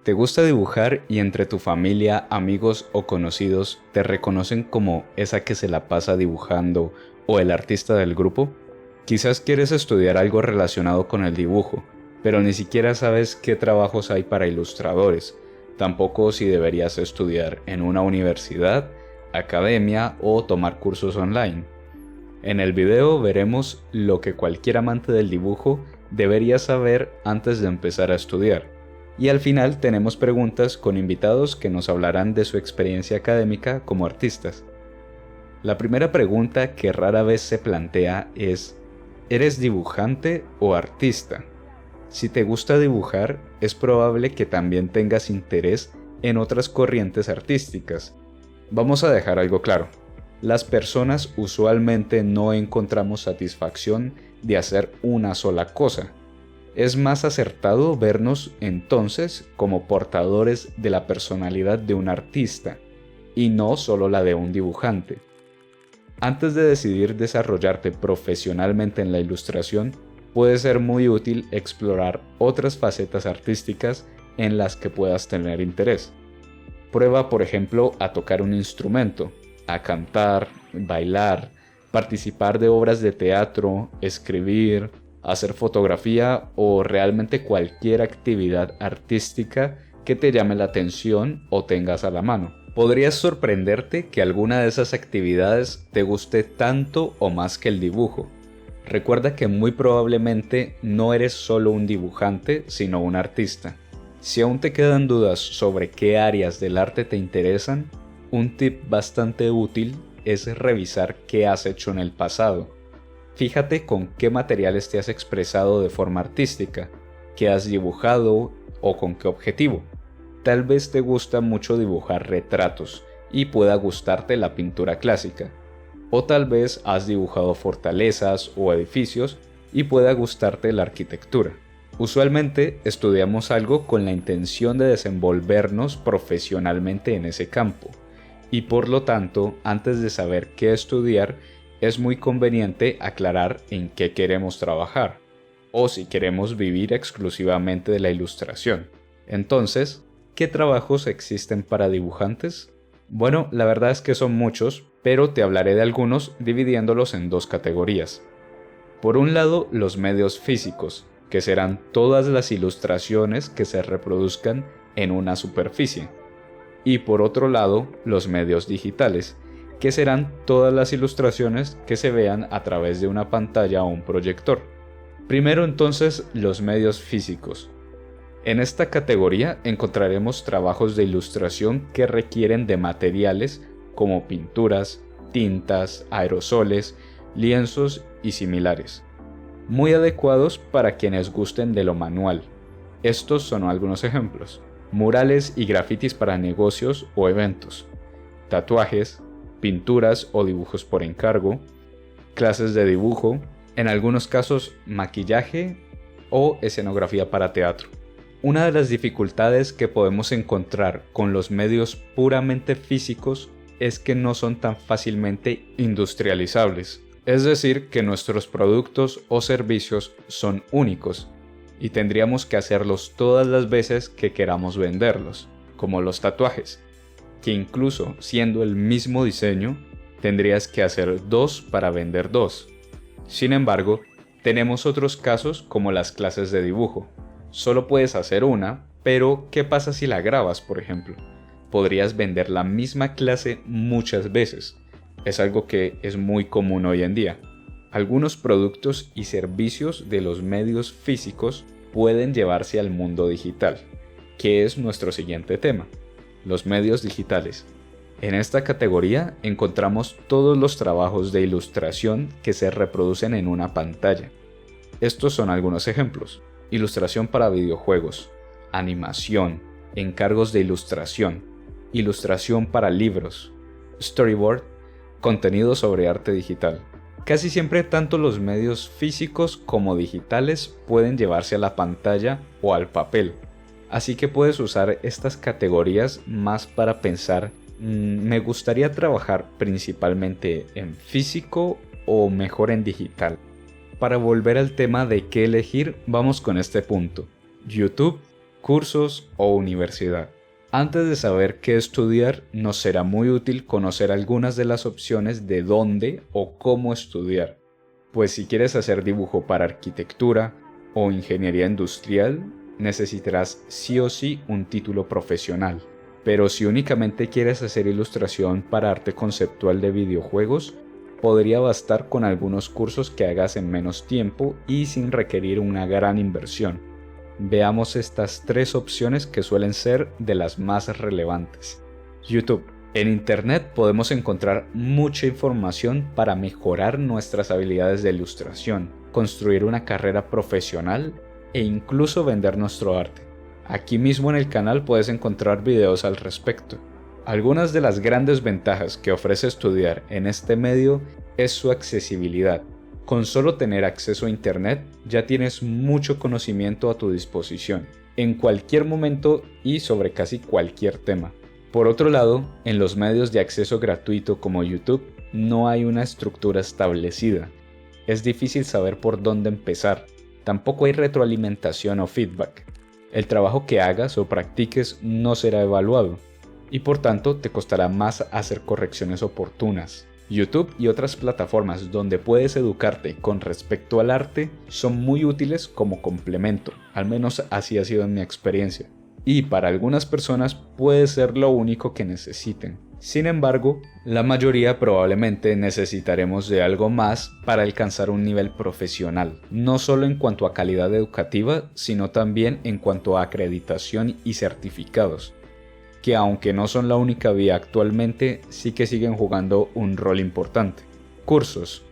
¿Te gusta dibujar y entre tu familia, amigos o conocidos te reconocen como esa que se la pasa dibujando o el artista del grupo? Quizás quieres estudiar algo relacionado con el dibujo, pero ni siquiera sabes qué trabajos hay para ilustradores, tampoco si deberías estudiar en una universidad, academia o tomar cursos online. En el video veremos lo que cualquier amante del dibujo debería saber antes de empezar a estudiar. Y al final tenemos preguntas con invitados que nos hablarán de su experiencia académica como artistas. La primera pregunta que rara vez se plantea es: ¿eres dibujante o artista? Si te gusta dibujar, es probable que también tengas interés en otras corrientes artísticas. Vamos a dejar algo claro. Las personas usualmente no encontramos satisfacción de hacer una sola cosa. Es más acertado vernos entonces como portadores de la personalidad de un artista y no solo la de un dibujante. Antes de decidir desarrollarte profesionalmente en la ilustración, puede ser muy útil explorar otras facetas artísticas en las que puedas tener interés. Prueba, por ejemplo, a tocar un instrumento, a cantar, bailar, participar de obras de teatro, escribir, hacer fotografía o realmente cualquier actividad artística que te llame la atención o tengas a la mano. Podrías sorprenderte que alguna de esas actividades te guste tanto o más que el dibujo. Recuerda que muy probablemente no eres solo un dibujante, sino un artista. Si aún te quedan dudas sobre qué áreas del arte te interesan, un tip bastante útil es revisar qué has hecho en el pasado. Fíjate con qué materiales te has expresado de forma artística, qué has dibujado o con qué objetivo. Tal vez te gusta mucho dibujar retratos y pueda gustarte la pintura clásica. O tal vez has dibujado fortalezas o edificios y pueda gustarte la arquitectura. Usualmente estudiamos algo con la intención de desenvolvernos profesionalmente en ese campo. Y por lo tanto, antes de saber qué estudiar, es muy conveniente aclarar en qué queremos trabajar, o si queremos vivir exclusivamente de la ilustración. Entonces, ¿qué trabajos existen para dibujantes? Bueno, la verdad es que son muchos, pero te hablaré de algunos dividiéndolos en dos categorías. Por un lado, los medios físicos, que serán todas las ilustraciones que se reproduzcan en una superficie. Y por otro lado, los medios digitales, que serán todas las ilustraciones que se vean a través de una pantalla o un proyector. Primero entonces, los medios físicos. En esta categoría encontraremos trabajos de ilustración que requieren de materiales como pinturas, tintas, aerosoles, lienzos y similares, muy adecuados para quienes gusten de lo manual. Estos son algunos ejemplos: murales y grafitis para negocios o eventos, tatuajes, pinturas o dibujos por encargo, clases de dibujo, en algunos casos maquillaje o escenografía para teatro. Una de las dificultades que podemos encontrar con los medios puramente físicos es que no son tan fácilmente industrializables, es decir, que nuestros productos o servicios son únicos y tendríamos que hacerlos todas las veces que queramos venderlos, como los tatuajes, que incluso siendo el mismo diseño, tendrías que hacer dos para vender dos. Sin embargo, tenemos otros casos como las clases de dibujo. Solo puedes hacer una, pero ¿qué pasa si la grabas, por ejemplo? Podrías vender la misma clase muchas veces. Es algo que es muy común hoy en día. Algunos productos y servicios de los medios físicos pueden llevarse al mundo digital, que es nuestro siguiente tema: los medios digitales. En esta categoría encontramos todos los trabajos de ilustración que se reproducen en una pantalla. Estos son algunos ejemplos: ilustración para videojuegos, animación, encargos de ilustración, ilustración para libros, storyboard, contenido sobre arte digital. Casi siempre tanto los medios físicos como digitales pueden llevarse a la pantalla o al papel. Así que puedes usar estas categorías más para pensar: ¿me gustaría trabajar principalmente en físico o mejor en digital? Para volver al tema de qué elegir, vamos con este punto. YouTube cursos o universidad. Antes de saber qué estudiar, nos será muy útil conocer algunas de las opciones de dónde o cómo estudiar. Pues si quieres hacer dibujo para arquitectura o ingeniería industrial, necesitarás sí o sí un título profesional. Pero si únicamente quieres hacer ilustración para arte conceptual de videojuegos, podría bastar con algunos cursos que hagas en menos tiempo y sin requerir una gran inversión. Veamos estas tres opciones que suelen ser de las más relevantes. YouTube. En Internet podemos encontrar mucha información para mejorar nuestras habilidades de ilustración, construir una carrera profesional e incluso vender nuestro arte. Aquí mismo en el canal puedes encontrar videos al respecto. Algunas de las grandes ventajas que ofrece estudiar en este medio es su accesibilidad. Con solo tener acceso a Internet ya tienes mucho conocimiento a tu disposición, en cualquier momento y sobre casi cualquier tema. Por otro lado, en los medios de acceso gratuito como YouTube no hay una estructura establecida. Es difícil saber por dónde empezar. Tampoco hay retroalimentación o feedback. El trabajo que hagas o practiques no será evaluado y por tanto te costará más hacer correcciones oportunas. YouTube y otras plataformas donde puedes educarte con respecto al arte son muy útiles como complemento, al menos así ha sido en mi experiencia. Y para algunas personas puede ser lo único que necesiten. Sin embargo, la mayoría probablemente necesitaremos de algo más para alcanzar un nivel profesional, no solo en cuanto a calidad educativa, sino también en cuanto a acreditación y certificados, que aunque no son la única vía actualmente, sí que siguen jugando un rol importante. Cursos.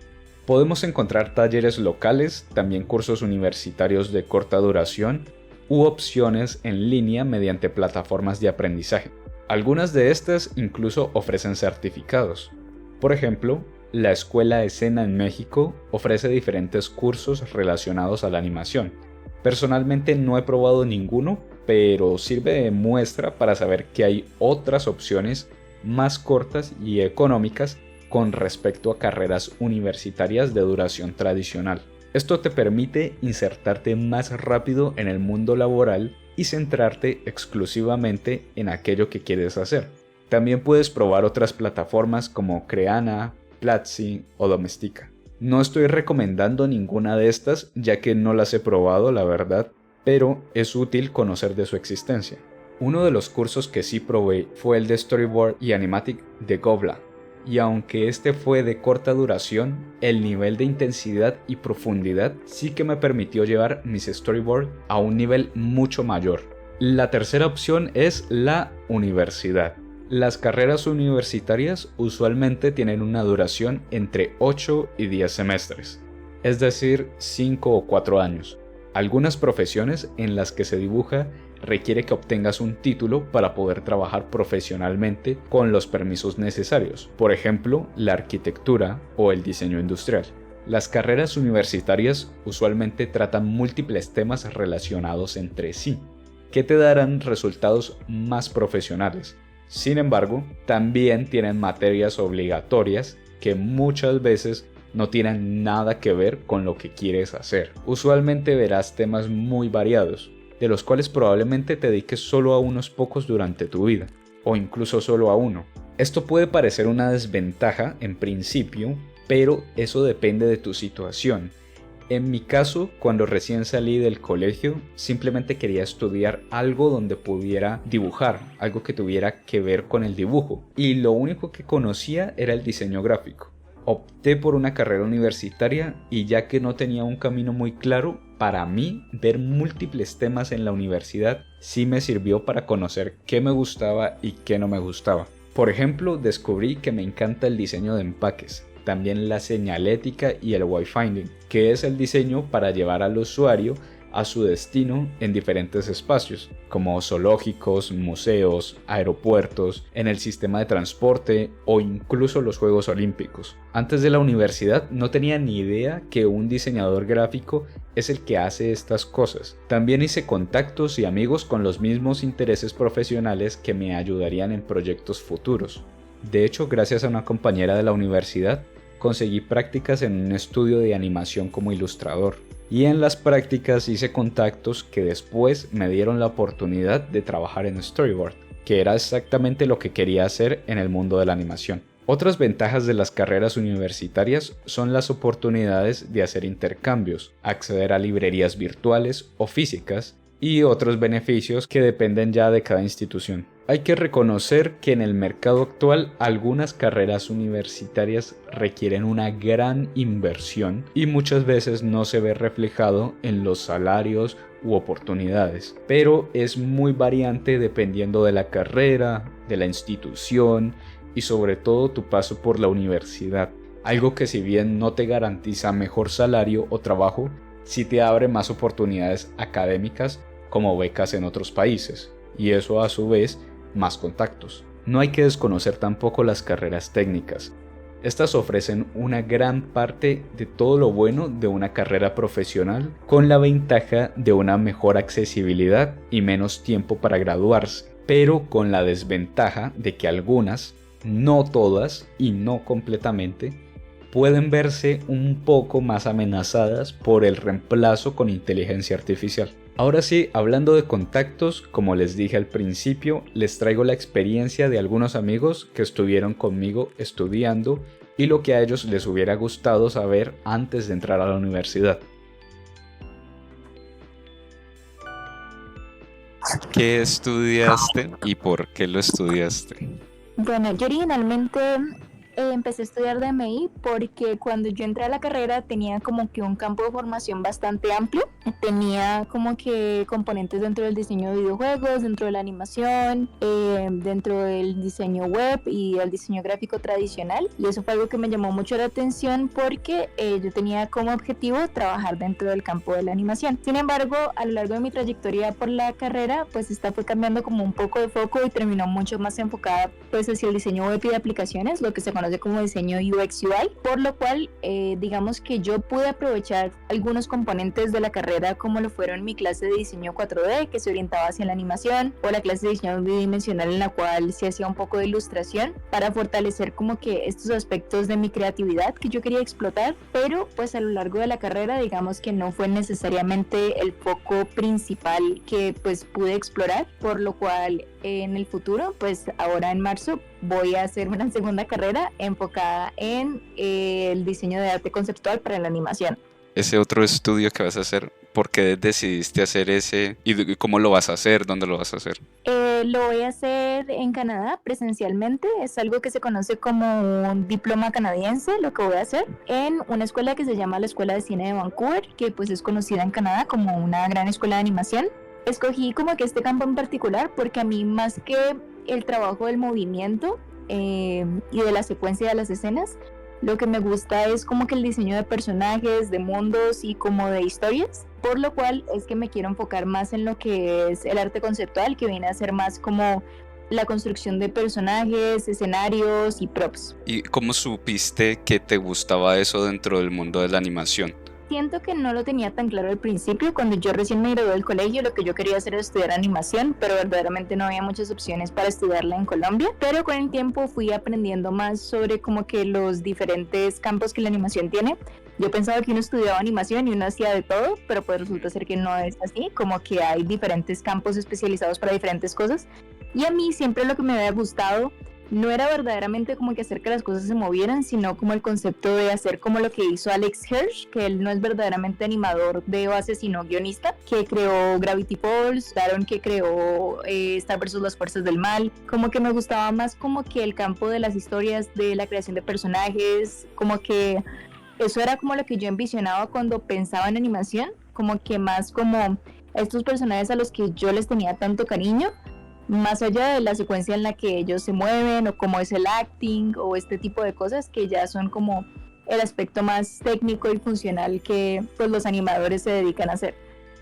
Podemos encontrar talleres locales, también cursos universitarios de corta duración, u opciones en línea mediante plataformas de aprendizaje. Algunas de estas incluso ofrecen certificados. Por ejemplo, la Escuela Escena en México ofrece diferentes cursos relacionados a la animación. Personalmente no he probado ninguno, pero sirve de muestra para saber que hay otras opciones más cortas y económicas con respecto a carreras universitarias de duración tradicional. Esto te permite insertarte más rápido en el mundo laboral y centrarte exclusivamente en aquello que quieres hacer. También puedes probar otras plataformas como Creana, Platzi o Domestika. No estoy recomendando ninguna de estas ya que no las he probado, la verdad, pero es útil conocer de su existencia. Uno de los cursos que sí probé fue el de Storyboard y Animatic de Gobla, y aunque este fue de corta duración, el nivel de intensidad y profundidad sí que me permitió llevar mis storyboards a un nivel mucho mayor. La tercera opción es la universidad. Las carreras universitarias usualmente tienen una duración entre 8 y 10 semestres, es decir, 5 o 4 años. Algunas profesiones en las que se dibuja requiere que obtengas un título para poder trabajar profesionalmente con los permisos necesarios, por ejemplo, la arquitectura o el diseño industrial. Las carreras universitarias usualmente tratan múltiples temas relacionados entre sí, que te darán resultados más profesionales. Sin embargo, también tienen materias obligatorias que muchas veces no tienen nada que ver con lo que quieres hacer. Usualmente verás temas muy variados, de los cuales probablemente te dediques solo a unos pocos durante tu vida, o incluso solo a uno. Esto puede parecer una desventaja en principio, pero eso depende de tu situación. En mi caso, cuando recién salí del colegio, simplemente quería estudiar algo donde pudiera dibujar, algo que tuviera que ver con el dibujo, y lo único que conocía era el diseño gráfico. Opté por una carrera universitaria y ya que no tenía un camino muy claro, para mí ver múltiples temas en la universidad sí me sirvió para conocer qué me gustaba y qué no me gustaba. Por ejemplo, descubrí que me encanta el diseño de empaques, también la señalética y el wayfinding, que es el diseño para llevar al usuario a su destino en diferentes espacios, como zoológicos, museos, aeropuertos, en el sistema de transporte o incluso los Juegos Olímpicos. Antes de la universidad no tenía ni idea que un diseñador gráfico es el que hace estas cosas. También hice contactos y amigos con los mismos intereses profesionales que me ayudarían en proyectos futuros. De hecho, gracias a una compañera de la universidad, conseguí prácticas en un estudio de animación como ilustrador, y en las prácticas hice contactos que después me dieron la oportunidad de trabajar en storyboard, que era exactamente lo que quería hacer en el mundo de la animación. Otras ventajas de las carreras universitarias son las oportunidades de hacer intercambios, acceder a librerías virtuales o físicas y otros beneficios que dependen ya de cada institución. Hay que reconocer que en el mercado actual algunas carreras universitarias requieren una gran inversión y muchas veces no se ve reflejado en los salarios u oportunidades, pero es muy variante dependiendo de la carrera, de la institución y sobre todo tu paso por la universidad. Algo que si bien no te garantiza mejor salario o trabajo, sí te abre más oportunidades académicas como becas en otros países, y eso a su vez más contactos. No hay que desconocer tampoco las carreras técnicas. Estas ofrecen una gran parte de todo lo bueno de una carrera profesional, con la ventaja de una mejor accesibilidad y menos tiempo para graduarse, pero con la desventaja de que algunas, no todas y no completamente, pueden verse un poco más amenazadas por el reemplazo con inteligencia artificial. Ahora sí, hablando de contactos, como les dije al principio, les traigo la experiencia de algunos amigos que estuvieron conmigo estudiando y lo que a ellos les hubiera gustado saber antes de entrar a la universidad. ¿Qué estudiaste y por qué lo estudiaste? Bueno, yo originalmente empecé a estudiar DMI porque cuando yo entré a la carrera tenía como que un campo de formación bastante amplio. Tenía como que componentes dentro del diseño de videojuegos, dentro de la animación, dentro del diseño web y el diseño gráfico tradicional. Y eso fue algo que me llamó mucho la atención porque yo tenía como objetivo trabajar dentro del campo de la animación. Sin embargo, a lo largo de mi trayectoria por la carrera, pues esta fue cambiando como un poco de foco y terminó mucho más enfocada pues hacia el diseño web y de aplicaciones, lo que se conoce como diseño UX UI, por lo cual digamos que yo pude aprovechar algunos componentes de la carrera como lo fueron mi clase de diseño 4D que se orientaba hacia la animación, o la clase de diseño bidimensional en la cual se hacía un poco de ilustración para fortalecer como que estos aspectos de mi creatividad que yo quería explotar, pero pues a lo largo de la carrera digamos que no fue necesariamente el foco principal que pues pude explorar, por lo cual en el futuro, pues ahora en marzo voy a hacer una segunda carrera enfocada en el diseño de arte conceptual para la animación. Ese otro estudio que vas a hacer, ¿por qué decidiste hacer ese? ¿Y cómo lo vas a hacer? ¿Dónde lo vas a hacer? Lo voy a hacer en Canadá presencialmente, es algo que se conoce como un diploma canadiense, lo que voy a hacer en una escuela que se llama la Escuela de Cine de Vancouver, que pues es conocida en Canadá como una gran escuela de animación. Escogí como que este campo en particular porque a mí más que el trabajo del movimiento y de la secuencia de las escenas, lo que me gusta es como que el diseño de personajes, de mundos y como de historias, por lo cual es que me quiero enfocar más en lo que es el arte conceptual, que viene a ser más como la construcción de personajes, escenarios y props. ¿Y cómo supiste que te gustaba eso dentro del mundo de la animación? Siento que no lo tenía tan claro al principio. Cuando yo recién me gradué del colegio, lo que yo quería hacer era estudiar animación, pero verdaderamente no había muchas opciones para estudiarla en Colombia. Pero con el tiempo fui aprendiendo más sobre como que los diferentes campos que la animación tiene. Yo pensaba que uno estudiaba animación y uno hacía de todo, pero pues resulta ser que no es así, como que hay diferentes campos especializados para diferentes cosas. Y a mí siempre lo que me había gustado no era verdaderamente como que hacer que las cosas se movieran, sino como el concepto de hacer como lo que hizo Alex Hirsch, que él no es verdaderamente animador de base, sino guionista, que creó Gravity Falls, Daron, que creó Star vs. Las Fuerzas del Mal. Como que me gustaba más como que el campo de las historias, de la creación de personajes, como que eso era como lo que yo envisionaba cuando pensaba en animación, como que más como estos personajes a los que yo les tenía tanto cariño, más allá de la secuencia en la que ellos se mueven o cómo es el acting o este tipo de cosas que ya son como el aspecto más técnico y funcional que pues los animadores se dedican a hacer.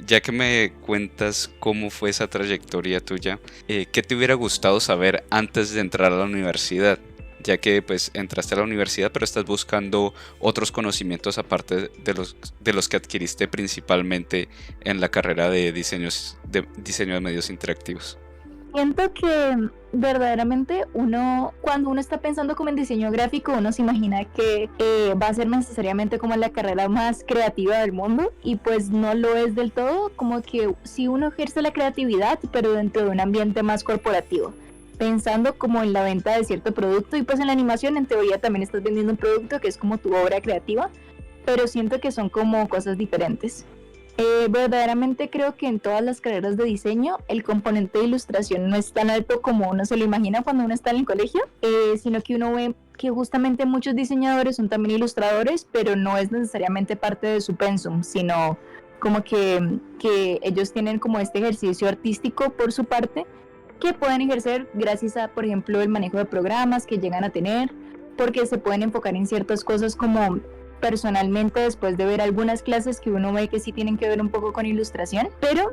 Ya que me cuentas cómo fue esa trayectoria tuya, ¿qué te hubiera gustado saber antes de entrar a la universidad? Ya que pues entraste a la universidad pero estás buscando otros conocimientos aparte de los que adquiriste principalmente en la carrera de diseño de medios interactivos. Siento que verdaderamente cuando uno está pensando como en diseño gráfico, uno se imagina que va a ser necesariamente como la carrera más creativa del mundo, y pues no lo es del todo. Como que si uno ejerce la creatividad, pero dentro de un ambiente más corporativo, pensando como en la venta de cierto producto, y pues en la animación en teoría también estás vendiendo un producto que es como tu obra creativa, pero siento que son como cosas diferentes. Verdaderamente creo que en todas las carreras de diseño el componente de ilustración no es tan alto como uno se lo imagina cuando uno está en el colegio, sino que uno ve que justamente muchos diseñadores son también ilustradores, pero no es necesariamente parte de su pensum, sino como que ellos tienen como este ejercicio artístico por su parte, que pueden ejercer gracias a, por ejemplo, el manejo de programas que llegan a tener, porque se pueden enfocar en ciertas cosas como personalmente después de ver algunas clases que uno ve que sí tienen que ver un poco con ilustración, pero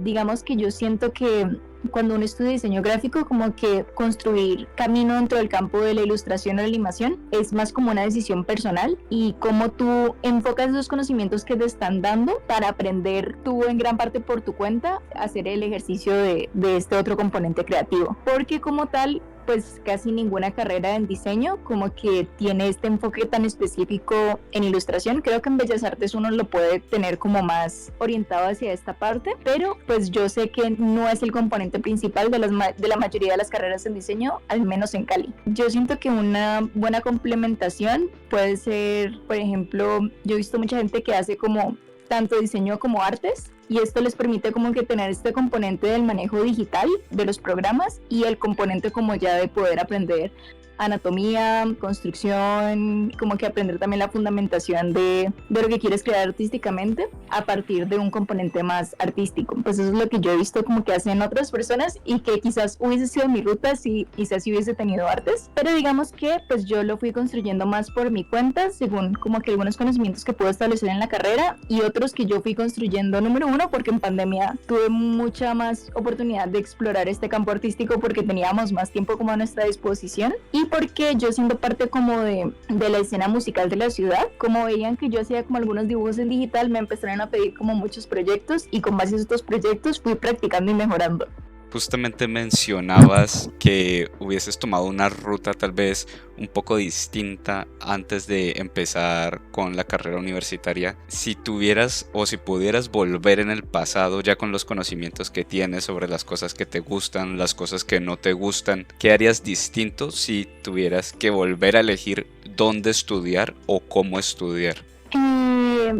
digamos que yo siento que cuando uno estudia diseño gráfico, como que construir camino dentro del campo de la ilustración o la animación es más como una decisión personal, y cómo tú enfocas los conocimientos que te están dando para aprender tú en gran parte por tu cuenta, hacer el ejercicio de este otro componente creativo, porque como tal pues casi ninguna carrera en diseño como que tiene este enfoque tan específico en ilustración. Creo que en Bellas Artes uno lo puede tener como más orientado hacia esta parte, pero pues yo sé que no es el componente principal de la mayoría de las carreras en diseño, al menos en Cali. Yo siento que una buena complementación puede ser, por ejemplo, yo he visto mucha gente que hace como tanto diseño como artes, y esto les permite como que tener este componente del manejo digital de los programas, y el componente como ya de poder aprender anatomía, construcción, como que aprender también la fundamentación de lo que quieres crear artísticamente a partir de un componente más artístico. Pues eso es lo que yo he visto como que hacen otras personas, y que quizás hubiese sido mi ruta si quizás si hubiese tenido artes, pero digamos que pues yo lo fui construyendo más por mi cuenta, según como que algunos conocimientos que puedo establecer en la carrera, y otros que yo fui construyendo, número uno, porque en pandemia tuve mucha más oportunidad de explorar este campo artístico porque teníamos más tiempo como a nuestra disposición, y porque yo siendo parte como de la escena musical de la ciudad, como veían que yo hacía como algunos dibujos en digital, me empezaron a pedir como muchos proyectos, y con base a estos proyectos fui practicando y mejorando. Justamente mencionabas que hubieses tomado una ruta tal vez un poco distinta antes de empezar con la carrera universitaria. Si tuvieras o si pudieras volver en el pasado ya con los conocimientos que tienes sobre las cosas que te gustan, las cosas que no te gustan, ¿qué harías distinto si tuvieras que volver a elegir dónde estudiar o cómo estudiar?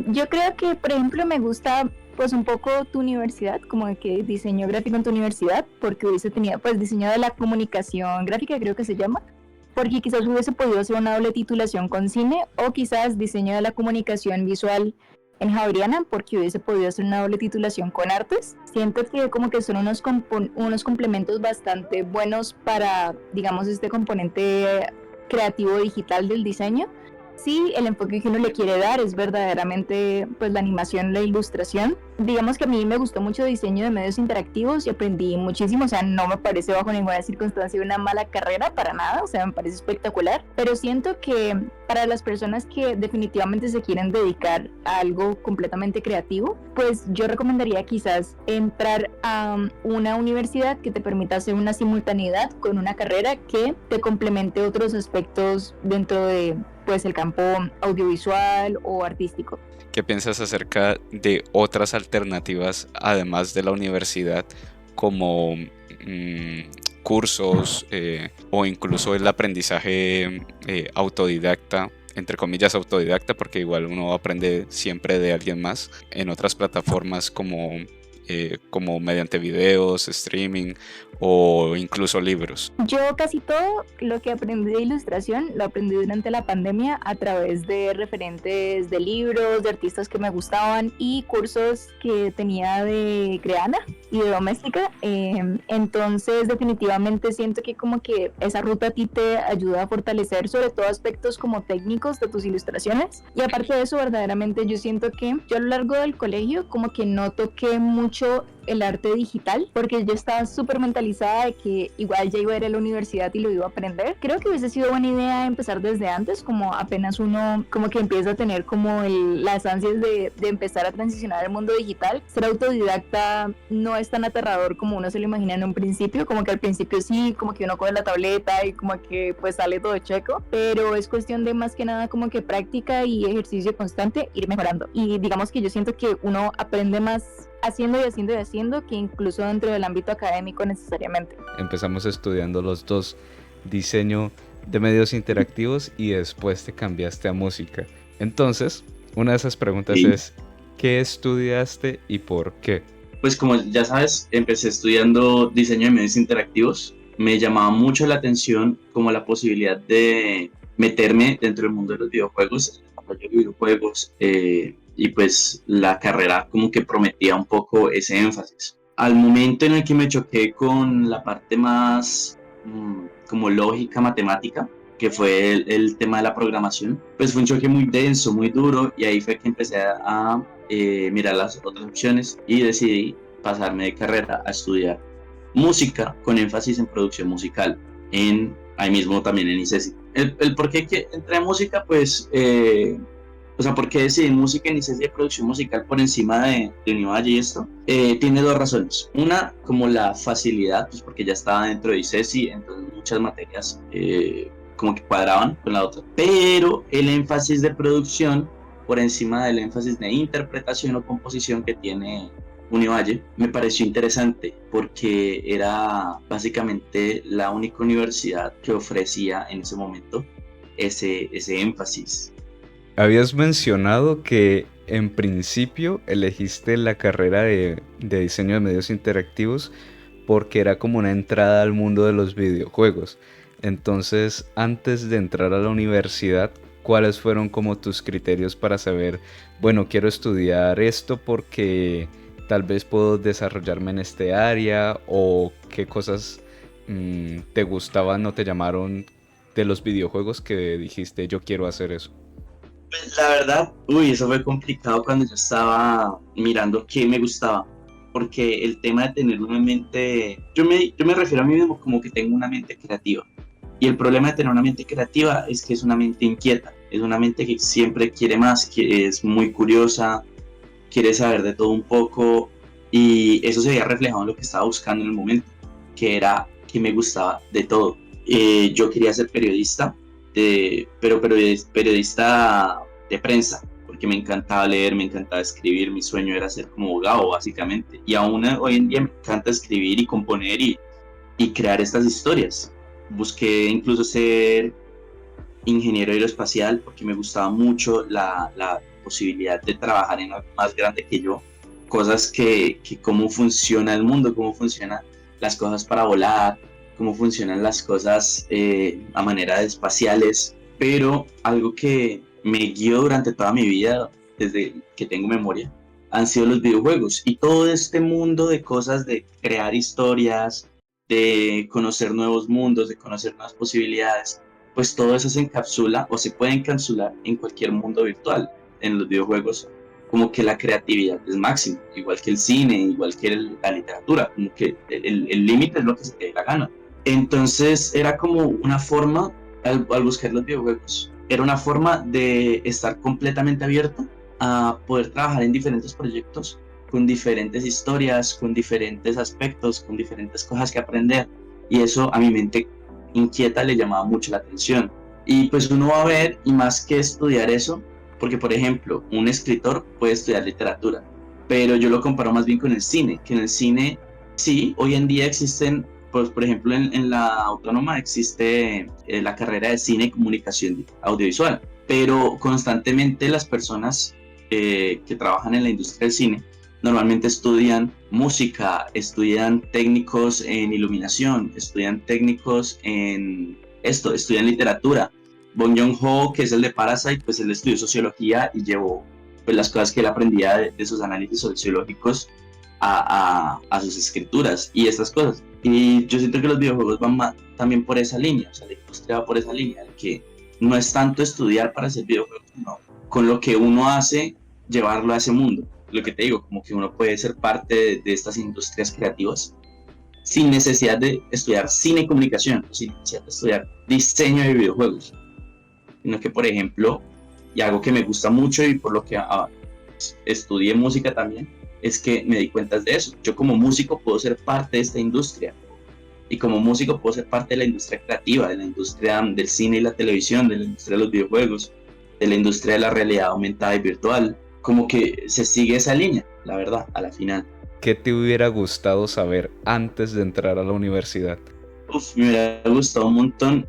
Yo creo que, por ejemplo, me gusta pues un poco tu universidad, como de que diseño gráfico en tu universidad, porque hubiese tenido pues diseño de la comunicación gráfica, creo que se llama, porque quizás hubiese podido hacer una doble titulación con cine, o quizás diseño de la comunicación visual en Javeriana, porque hubiese podido hacer una doble titulación con artes. Siento que como que son unos complementos bastante buenos para, digamos, este componente creativo digital del diseño. Sí, el enfoque que uno le quiere dar es verdaderamente pues la animación, la ilustración. Digamos que a mí me gustó mucho el diseño de medios interactivos y aprendí muchísimo, o sea, no me parece bajo ninguna circunstancia una mala carrera para nada, o sea, me parece espectacular, pero siento que para las personas que definitivamente se quieren dedicar a algo completamente creativo, pues yo recomendaría quizás entrar a una universidad que te permita hacer una simultaneidad con una carrera que te complemente otros aspectos dentro de pues el campo audiovisual o artístico. ¿Qué piensas acerca de otras alternativas además de la universidad, como cursos o incluso el aprendizaje autodidacta, entre comillas autodidacta, porque igual uno aprende siempre de alguien más, en otras plataformas como mediante videos, streaming o incluso libros? Yo casi todo lo que aprendí de ilustración lo aprendí durante la pandemia a través de referentes de libros, de artistas que me gustaban y cursos que tenía de Creana y de Doméstica. Entonces definitivamente siento que como que esa ruta a ti te ayuda a fortalecer sobre todo aspectos como técnicos de tus ilustraciones, y aparte de eso verdaderamente yo siento que yo a lo largo del colegio como que no toqué mucho mucho el arte digital, porque yo estaba súper mentalizada de que igual ya iba a ir a la universidad y lo iba a aprender. Creo que hubiese sido buena idea empezar desde antes, como apenas uno como que empieza a tener como las ansias de empezar a transicionar al mundo digital. Ser autodidacta no es tan aterrador como uno se lo imagina en un principio, como que al principio sí, como que uno coge la tableta y como que pues sale todo checo, pero es cuestión de más que nada como que práctica y ejercicio constante, ir mejorando. Y digamos que yo siento que uno aprende más haciendo y haciendo y haciendo que incluso dentro del ámbito académico necesariamente. Empezamos estudiando los dos diseño de medios interactivos y después te cambiaste a música. Entonces, una de esas preguntas Sí. es, ¿qué estudiaste y por qué? Pues como ya sabes, empecé estudiando diseño de medios interactivos. Me llamaba mucho la atención como la posibilidad de meterme dentro del mundo de los videojuegos, el desarrollo de videojuegos, y pues la carrera como que prometía un poco ese énfasis. Al momento en el que me choqué con la parte más como lógica, matemática, que fue el tema de la programación, pues fue un choque muy denso, muy duro, y ahí fue que empecé a mirar las otras opciones y decidí pasarme de carrera a estudiar música con énfasis en producción musical, ahí mismo también en ICESI. El por qué que entré en música, pues, o sea, por qué decidí música en ICESI de producción musical por encima de Univalle y esto, tiene dos razones. Una, como la facilidad, pues porque ya estaba dentro de ICESI, entonces muchas materias como que cuadraban con la otra, pero el énfasis de producción por encima del énfasis de interpretación o composición que tiene Univalle me pareció interesante porque era básicamente la única universidad que ofrecía en ese momento ese énfasis. Habías mencionado que en principio elegiste la carrera de diseño de medios interactivos porque era como una entrada al mundo de los videojuegos. Entonces, antes de entrar a la universidad, ¿cuáles fueron como tus criterios para saber, bueno, quiero estudiar esto porque tal vez puedo desarrollarme en este área, o qué cosas te gustaban o te llamaron de los videojuegos que dijiste yo quiero hacer eso? Pues la verdad, eso fue complicado cuando yo estaba mirando qué me gustaba, porque el tema de tener una mente, yo me refiero a mí mismo como que tengo una mente creativa, y el problema de tener una mente creativa es que es una mente inquieta, es una mente que siempre quiere más, que es muy curiosa, quiere saber de todo un poco, y eso se veía reflejado en lo que estaba buscando en el momento, que era que me gustaba de todo. Yo quería ser periodista, pero periodista de prensa, porque me encantaba leer, me encantaba escribir, mi sueño era ser como abogado básicamente, y aún hoy en día me encanta escribir y componer y crear estas historias. Busqué incluso ser ingeniero aeroespacial porque me gustaba mucho la posibilidad de trabajar en algo más grande que yo, cosas que cómo funciona el mundo, cómo funcionan las cosas para volar, cómo funcionan las cosas a manera de espaciales, pero algo que me guió durante toda mi vida, desde que tengo memoria, han sido los videojuegos y todo este mundo de cosas de crear historias, de conocer nuevos mundos, de conocer nuevas posibilidades, pues todo eso se encapsula o se puede encapsular en cualquier mundo virtual. En los videojuegos, como que la creatividad es máxima, igual que el cine, igual que la literatura, como que el límite es lo que se te dé la gana. Entonces era como una forma, al buscar los videojuegos, era una forma de estar completamente abierto a poder trabajar en diferentes proyectos, con diferentes historias, con diferentes aspectos, con diferentes cosas que aprender. Y eso a mi mente inquieta le llamaba mucho la atención. Y pues uno va a ver, y más que estudiar eso, porque por ejemplo, un escritor puede estudiar literatura, pero yo lo comparo más bien con el cine, que en el cine, sí, hoy en día existen, pues por ejemplo en la Autónoma existe la carrera de cine y comunicación audiovisual, pero constantemente las personas que trabajan en la industria del cine normalmente estudian música, estudian técnicos en iluminación, estudian técnicos en esto, estudian literatura. Bong Joon-ho, que es el de Parasite, pues él estudió sociología y llevó pues las cosas que él aprendía de sus análisis sociológicos a sus escrituras y estas cosas. Y yo siento que los videojuegos van también por esa línea, o sea, la industria va por esa línea, que no es tanto estudiar para hacer videojuegos, sino con lo que uno hace, llevarlo a ese mundo, lo que te digo, como que uno puede ser parte de estas industrias creativas sin necesidad de estudiar cine y comunicación, sin necesidad de estudiar diseño de videojuegos, sino que, por ejemplo, y algo que me gusta mucho y por lo que estudié música también, es que me di cuenta de eso. Yo como músico puedo ser parte de esta industria y como músico puedo ser parte de la industria creativa, de la industria del cine y la televisión, de la industria de los videojuegos, de la industria de la realidad aumentada y virtual. Como que se sigue esa línea, la verdad, a la final. ¿Qué te hubiera gustado saber antes de entrar a la universidad? Me hubiera gustado un montón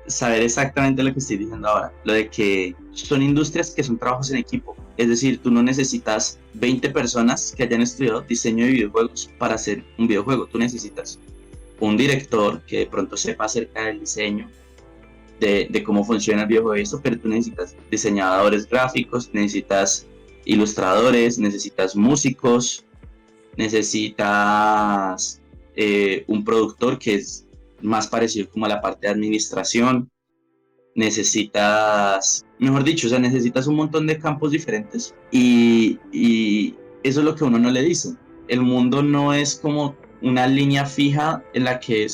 saber exactamente lo que estoy diciendo ahora, lo de que son industrias que son trabajos en equipo, es decir, tú no necesitas 20 personas que hayan estudiado diseño de videojuegos para hacer un videojuego, tú necesitas un director que de pronto sepa acerca del diseño, de cómo funciona el videojuego, esto, pero tú necesitas diseñadores gráficos, necesitas ilustradores, necesitas músicos, necesitas un productor que es más parecido como a la parte de administración, necesitas, mejor dicho, o sea, necesitas un montón de campos diferentes y eso es lo que a uno no le dice. El mundo no es como una línea fija en la que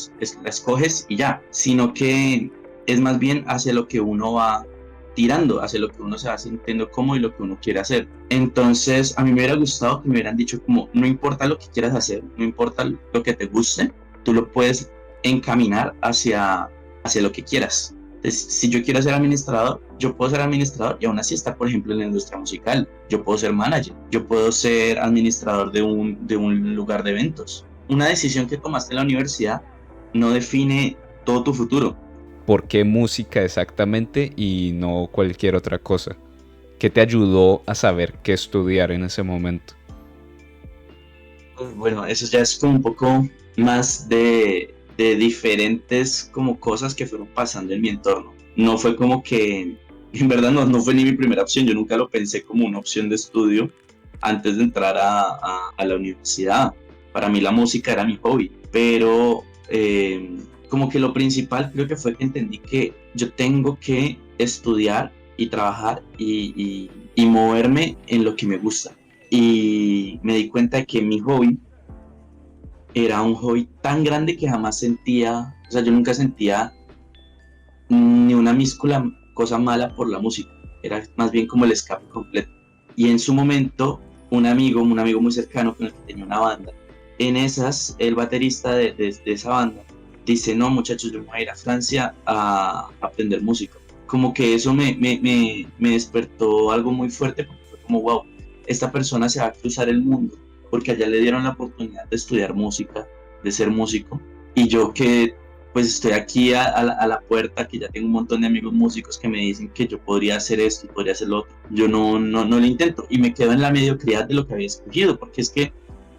la escoges y ya, sino que es más bien hacia lo que uno va tirando, hacia lo que uno se va sintiendo cómodo y lo que uno quiere hacer. Entonces, a mí me hubiera gustado que me hubieran dicho como, no importa lo que quieras hacer, no importa lo que te guste, tú lo puedes encaminar hacia lo que quieras. Entonces, si yo quiero ser administrador, yo puedo ser administrador y aún así estar, por ejemplo, en la industria musical. Yo puedo ser manager, yo puedo ser administrador de un lugar de eventos. Una decisión que tomaste en la universidad no define todo tu futuro. ¿Por qué música exactamente y no cualquier otra cosa? ¿Qué te ayudó a saber qué estudiar en ese momento? Bueno, eso ya es como un poco más de diferentes como cosas que fueron pasando en mi entorno. No fue como que, en verdad no fue ni mi primera opción, yo nunca lo pensé como una opción de estudio antes de entrar a la universidad. Para mí la música era mi hobby, pero como que lo principal creo que fue que entendí que yo tengo que estudiar y trabajar y moverme en lo que me gusta. Y me di cuenta de que mi hobby era un hobby tan grande que jamás sentía, o sea, yo nunca sentía ni una míscula cosa mala por la música, era más bien como el escape completo. Y en su momento, un amigo muy cercano con el que tenía una banda, en esas, el baterista de esa banda dice, no muchachos, yo me voy a ir a Francia a aprender música. Como que eso me despertó algo muy fuerte, porque fue como, wow, esta persona se va a cruzar el mundo, porque allá le dieron la oportunidad de estudiar música, de ser músico, y yo que pues estoy aquí a la puerta, que ya tengo un montón de amigos músicos que me dicen que yo podría hacer esto y podría hacer lo otro, yo no lo intento, y me quedo en la mediocridad de lo que había escogido, porque es que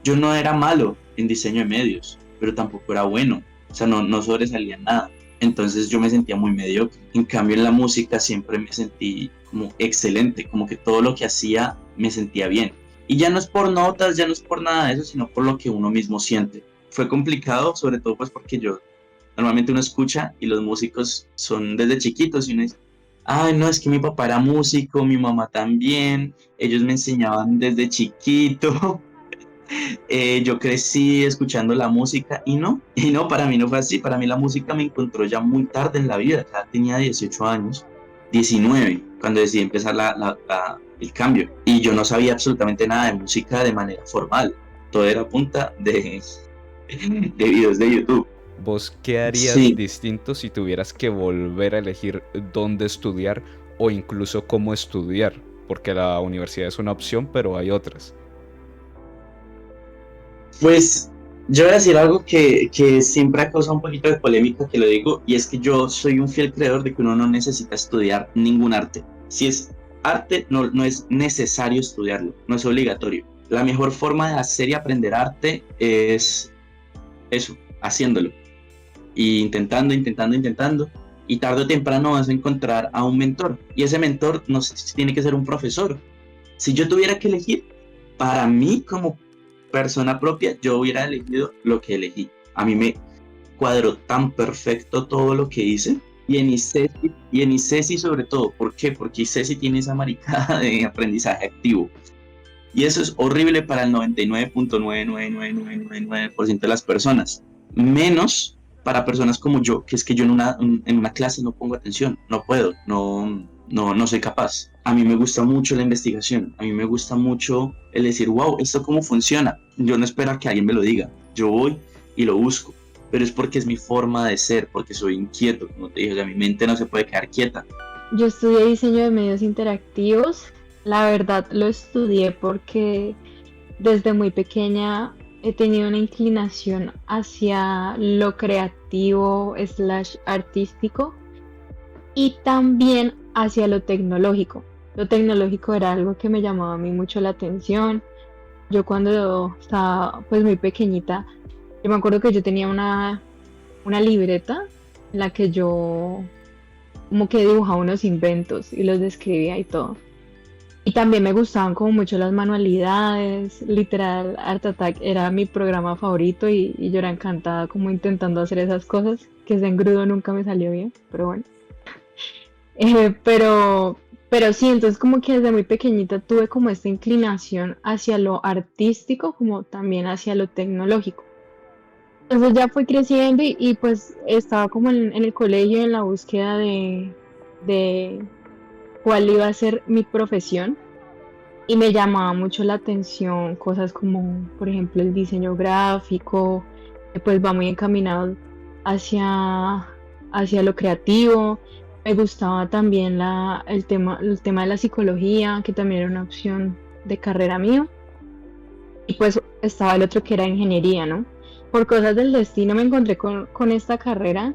yo no era malo en diseño de medios, pero tampoco era bueno, o sea, no sobresalía nada. Entonces yo me sentía muy mediocre. En cambio en la música siempre me sentí como excelente, como que todo lo que hacía me sentía bien. Y ya no es por notas, ya no es por nada de eso, sino por lo que uno mismo siente. Fue complicado, sobre todo pues porque normalmente uno escucha y los músicos son desde chiquitos y uno dice, ay no, es que mi papá era músico, mi mamá también, ellos me enseñaban desde chiquito. Yo crecí escuchando la música y no, para mí no fue así, para mí la música me encontró ya muy tarde en la vida, ya tenía 18 años, 19, cuando decidí empezar el cambio, y yo no sabía absolutamente nada de música de manera formal, todo era a punta de videos de YouTube. ¿Vos qué harías Sí. distinto si tuvieras que volver a elegir dónde estudiar o incluso cómo estudiar? Porque la universidad es una opción, pero hay otras. Pues yo voy a decir algo que siempre ha causado un poquito de polémica, que lo digo, y es que yo soy un fiel creador de que uno no necesita estudiar ningún arte. Si es arte, no es necesario estudiarlo, no es obligatorio. La mejor forma de hacer y aprender arte es eso, haciéndolo. Y intentando, y tarde o temprano vas a encontrar a un mentor. Y ese mentor no sé si tiene que ser un profesor. Si yo tuviera que elegir, para mí como persona propia, yo hubiera elegido lo que elegí. A mí me cuadró tan perfecto todo lo que hice. Y en ICESI sobre todo. ¿Por qué? Porque ICESI tiene esa maricada de aprendizaje activo. Y eso es horrible para el 99.99999% de las personas. Menos para personas como yo, que es que yo en una clase no pongo atención, no puedo, no soy capaz. A mí me gusta mucho la investigación, a mí me gusta mucho el decir, wow, ¿esto cómo funciona? Yo no espero a que alguien me lo diga, yo voy y lo busco, pero es porque es mi forma de ser, porque soy inquieto, como te dije, o sea, mi mente no se puede quedar quieta. Yo estudié diseño de medios interactivos. La verdad lo estudié porque desde muy pequeña he tenido una inclinación hacia lo creativo slash artístico y también hacia lo tecnológico. Lo tecnológico era algo que me llamaba a mí mucho la atención. Yo cuando estaba pues muy pequeñita, yo me acuerdo que yo tenía una libreta en la que yo como que dibujaba unos inventos y los describía y todo. Y también me gustaban como mucho las manualidades, literal, Art Attack era mi programa favorito y yo era encantada como intentando hacer esas cosas, que ese engrudo nunca me salió bien, pero bueno. Eh, pero, pero sí, entonces como que desde muy pequeñita tuve como esta inclinación hacia lo artístico como también hacia lo tecnológico. Entonces ya fui creciendo y pues estaba como en el colegio en la búsqueda de cuál iba a ser mi profesión y me llamaba mucho la atención cosas como, por ejemplo, el diseño gráfico, que pues va muy encaminado hacia, hacia lo creativo. Me gustaba también el tema de la psicología, que también era una opción de carrera mío. Y pues estaba el otro que era ingeniería, ¿no? Por cosas del destino me encontré con esta carrera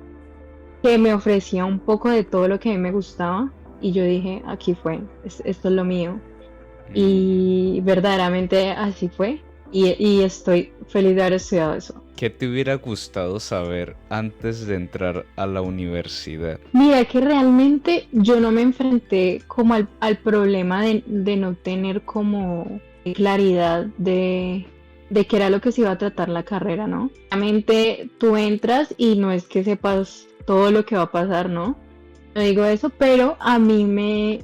que me ofrecía un poco de todo lo que a mí me gustaba y yo dije, aquí fue, esto es lo mío. Y verdaderamente así fue y estoy feliz de haber estudiado eso. ¿Qué te hubiera gustado saber antes de entrar a la universidad? Mira que realmente yo no me enfrenté como al problema de no tener como claridad de qué era lo que se iba a tratar la carrera, ¿no? Realmente tú entras y no es que sepas todo lo que va a pasar, ¿no? No digo eso, pero a mí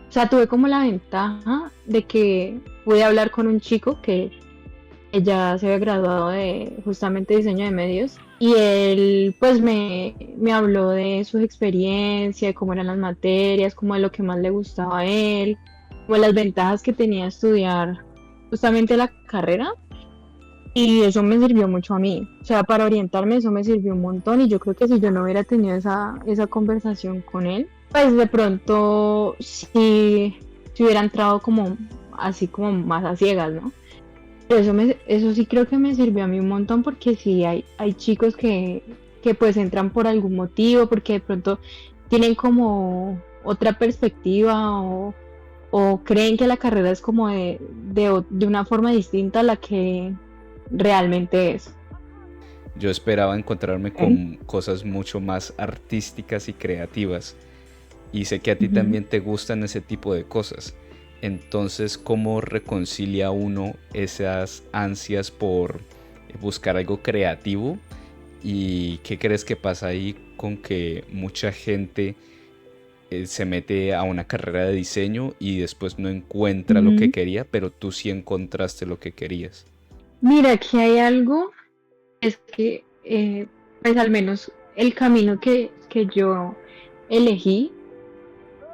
o sea, tuve como la ventaja de que pude hablar con un chico que ya se había graduado de justamente diseño de medios y él pues me habló de sus experiencias, de cómo eran las materias, como de lo que más le gustaba a él, como las ventajas que tenía estudiar justamente la carrera y eso me sirvió mucho a mí, o sea, para orientarme eso me sirvió un montón y yo creo que si yo no hubiera tenido esa conversación con él, pues de pronto sí, si hubiera entrado como así como más a ciegas, ¿no? Pero eso sí creo que me sirvió a mí un montón porque sí hay chicos que pues entran por algún motivo, porque de pronto tienen como otra perspectiva o creen que la carrera es como de una forma distinta a la que realmente es. Yo esperaba encontrarme con cosas mucho más artísticas y creativas. Y sé que a ti Ujú. también te gustan ese tipo de cosas. Entonces, ¿cómo reconcilia uno esas ansias por buscar algo creativo? ¿Y qué crees que pasa ahí con que mucha gente se mete a una carrera de diseño y después no encuentra lo que Ujú. quería, pero tú sí encontraste lo que querías? Mira, que hay algo, es que pues al menos el camino que yo elegí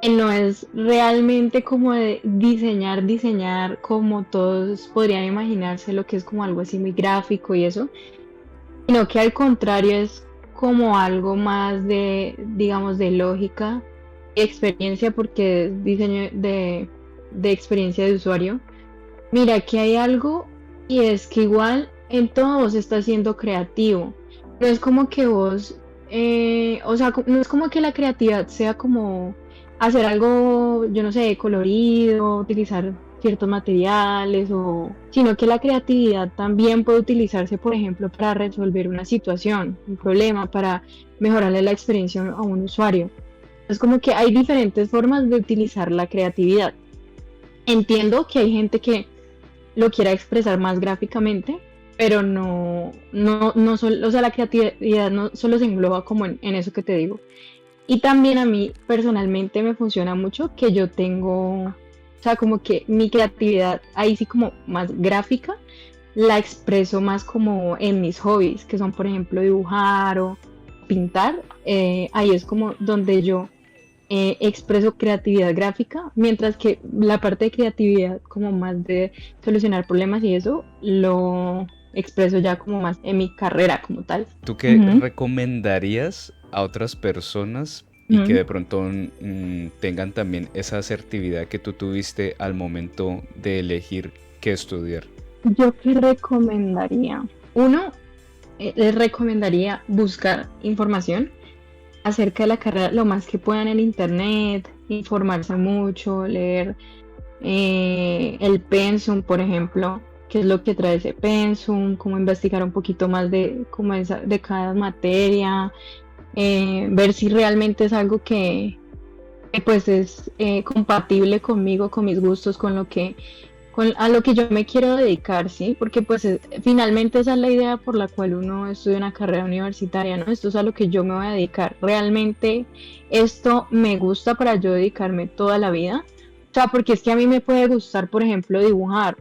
no es realmente como de diseñar como todos podrían imaginarse lo que es como algo así muy gráfico y eso, sino que al contrario es como algo más de, digamos, de lógica y experiencia porque es diseño de experiencia de usuario. Mira, aquí hay algo y es que igual en todo vos estás siendo creativo. No es como que vos, o sea, no es como que la creatividad sea como hacer algo, yo no sé, colorido, utilizar ciertos materiales, sino que la creatividad también puede utilizarse, por ejemplo, para resolver una situación, un problema, para mejorarle la experiencia a un usuario. Es como que hay diferentes formas de utilizar la creatividad. Entiendo que hay gente que lo quiera expresar más gráficamente, pero no solo, o sea, la creatividad no solo se engloba como en eso que te digo. Y también a mí personalmente me funciona mucho que yo tengo O sea, como que mi creatividad, ahí sí como más gráfica, la expreso más como en mis hobbies, que son por ejemplo dibujar o pintar. Ahí es como donde yo expreso creatividad gráfica, mientras que la parte de creatividad como más de solucionar problemas y eso, lo expreso ya como más en mi carrera como tal. ¿Tú qué Ujú, recomendarías a otras personas y que ujú. de pronto tengan también esa asertividad que tú tuviste al momento de elegir qué estudiar? Yo qué recomendaría. Uno, les recomendaría buscar información acerca de la carrera lo más que puedan en internet, informarse mucho, leer el pensum, por ejemplo, qué es lo que trae ese pensum, como investigar un poquito más de, como de cada materia, ver si realmente es algo que, pues es compatible conmigo, con mis gustos, con lo que a lo que yo me quiero dedicar, ¿sí? Porque pues finalmente esa es la idea por la cual uno estudia una carrera universitaria, ¿no? Esto es a lo que yo me voy a dedicar. Realmente esto me gusta para yo dedicarme toda la vida. O sea, porque es que a mí me puede gustar, por ejemplo, dibujar,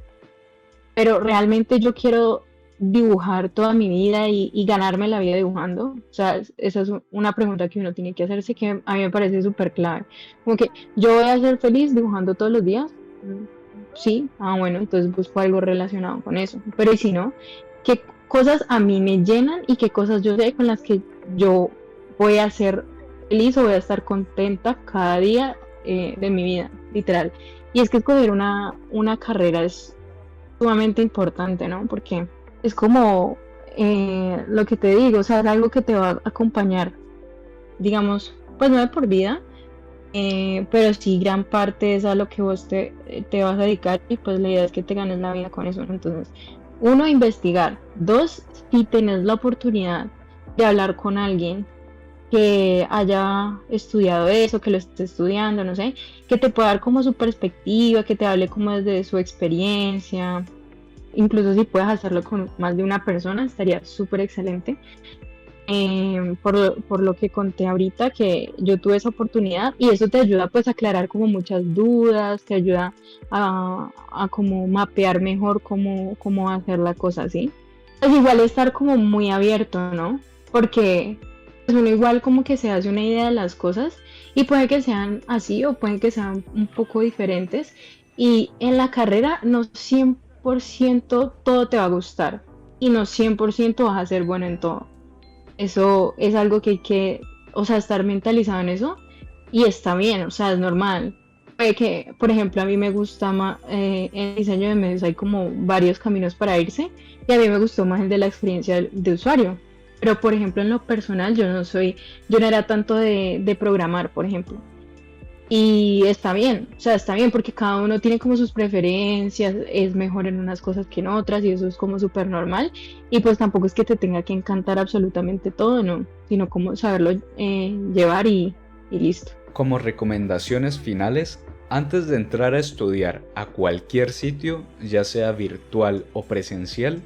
pero realmente yo quiero dibujar toda mi vida y ganarme la vida dibujando. O sea, esa es una pregunta que uno tiene que hacerse que a mí me parece súper clave. Como que yo voy a ser feliz dibujando todos los días. Sí, bueno, entonces busco algo relacionado con eso. Pero y si no, ¿qué cosas a mí me llenan y qué cosas yo sé con las que yo voy a ser feliz o voy a estar contenta cada día de mi vida, literal? Y es que escoger una carrera es sumamente importante, ¿no? Porque es como lo que te digo, o sea, es algo que te va a acompañar, digamos, pues no de por vida, pero sí gran parte es a lo que vos te vas a dedicar y pues la idea es que te ganes la vida con eso, ¿no? Entonces, uno, investigar. Dos, si tenés la oportunidad de hablar con alguien que haya estudiado eso, que lo esté estudiando, no sé, que te pueda dar como su perspectiva, que te hable como desde su experiencia, incluso si puedes hacerlo con más de una persona, estaría súper excelente. Por lo que conté ahorita, que yo tuve esa oportunidad y eso te ayuda pues a aclarar como muchas dudas, te ayuda a como mapear mejor cómo hacer la cosa, ¿sí? Pues igual estar como muy abierto, ¿no? Porque pues, uno igual como que se hace una idea de las cosas y puede que sean así o puede que sean un poco diferentes y en la carrera no 100% todo te va a gustar y no 100% vas a ser bueno en todo. Eso es algo que hay que, o sea, estar mentalizado en eso y está bien, o sea, es normal. Puede que, por ejemplo, a mí me gusta más el diseño de medios, hay como varios caminos para irse y a mí me gustó más el de la experiencia de usuario. Pero, por ejemplo, en lo personal, yo no era tanto de programar, por ejemplo. Y está bien, o sea, está bien porque cada uno tiene como sus preferencias, es mejor en unas cosas que en otras y eso es como súper normal. Y pues tampoco es que te tenga que encantar absolutamente todo, ¿no? Sino como saberlo llevar y listo. Como recomendaciones finales, antes de entrar a estudiar a cualquier sitio, ya sea virtual o presencial,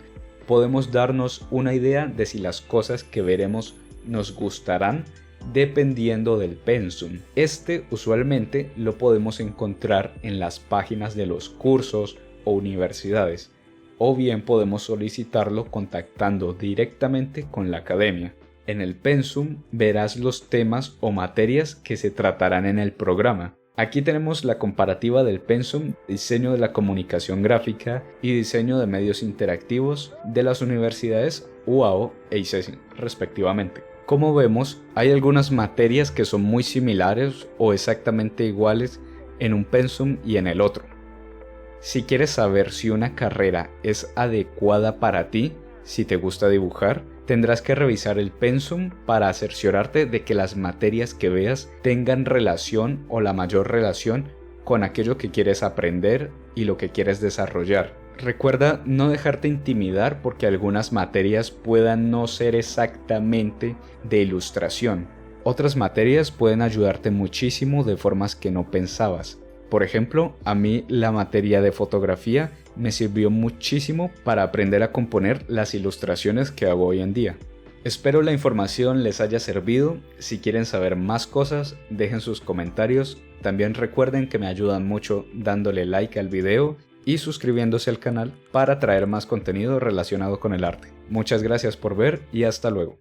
podemos darnos una idea de si las cosas que veremos nos gustarán dependiendo del pensum. Este usualmente lo podemos encontrar en las páginas de los cursos o universidades, o bien podemos solicitarlo contactando directamente con la academia. En el pensum verás los temas o materias que se tratarán en el programa. Aquí tenemos la comparativa del pensum, diseño de la comunicación gráfica y diseño de medios interactivos de las universidades UAO e ICESI, respectivamente. Como vemos, hay algunas materias que son muy similares o exactamente iguales en un pensum y en el otro. Si quieres saber si una carrera es adecuada para ti, si te gusta dibujar, tendrás que revisar el pensum para cerciorarte de que las materias que veas tengan relación o la mayor relación con aquello que quieres aprender y lo que quieres desarrollar. Recuerda no dejarte intimidar porque algunas materias puedan no ser exactamente de ilustración. Otras materias pueden ayudarte muchísimo de formas que no pensabas. Por ejemplo, a mí la materia de fotografía me sirvió muchísimo para aprender a componer las ilustraciones que hago hoy en día. Espero la información les haya servido. Si quieren saber más cosas, dejen sus comentarios También recuerden que me ayudan mucho dándole like al video y suscribiéndose al canal para traer más contenido relacionado con el arte. Muchas gracias por ver y hasta luego.